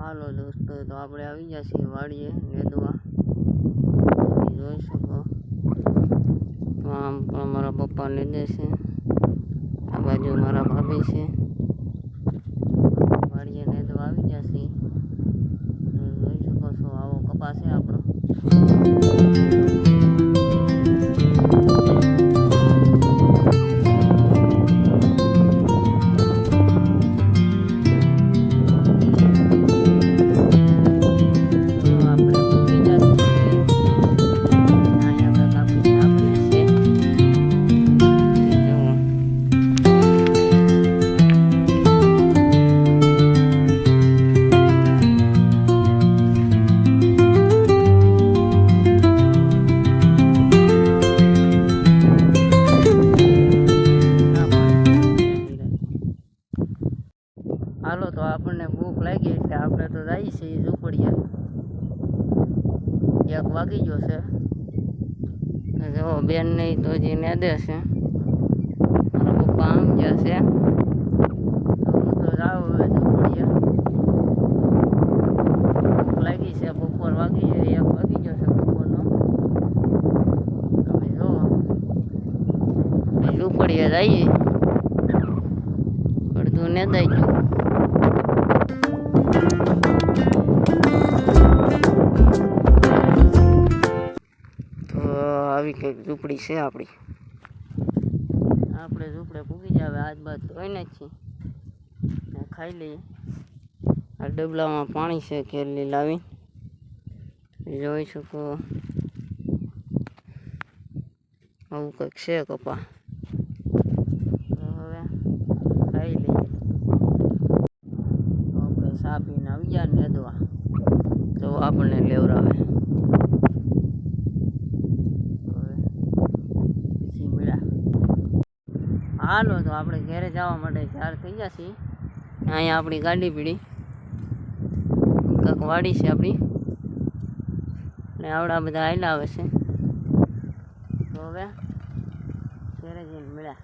હાલો દોસ્તો, તો આપણે આવી ગયા છીએ વાડીએ નેદવા. જોઈ શકો તો આમ મારા પપ્પા નેદે છે, આ બાજુ મારા ભાભી છે. વાડીએ નેદવા આવી ગયા છીએ. જોઈ શકો છો આવો કપાસ છે આપણો. હાલો તો આપણને ભૂખ લાગી એટલે આપણે તો જઈએ છીએ ઝૂંપડીએ. 1 વાગી ગયો છે. જો બેન નહીં તો જે નેદે છે, મારા પપ્પા આમ ગયા છે. તો હું તો જાઉં હવે ઝૂંપડીએ. ભૂખ લાગી છે, બપોર વાગી જાય, 1 વાગી ગયો છે બપોરનો. તમે જો ઝૂંપડીએ જઈએ, અડધું નેદાઈ ગયું. આવી કંઈક ઝૂંપડી છે આપણી. આપણે ઝૂંપડે પૂગી જાવે, આજ બાદ ધોઈને જ છીએ, ખાઈ લઈએ. આ ડબલામાં પાણી છે કેરલી લાવી, જોઈ શકો. આવું કંઈક છે કપા. તો હવે ખાઈ લઈએ. તો આપણે ચા પીને આવી ગયા નેદવા, તો આપણને લેવરાવે. હાલો તો આપણે ઘરે જવા માટે તૈયાર થઈ ગયા છીએ. અહીંયા આપણી ગાડી પીડી, કાંક વાડી છે આપણી, ને આવડા બધા આયલા આવે છે. તો હવે ઘરે જઈને મળ્યા.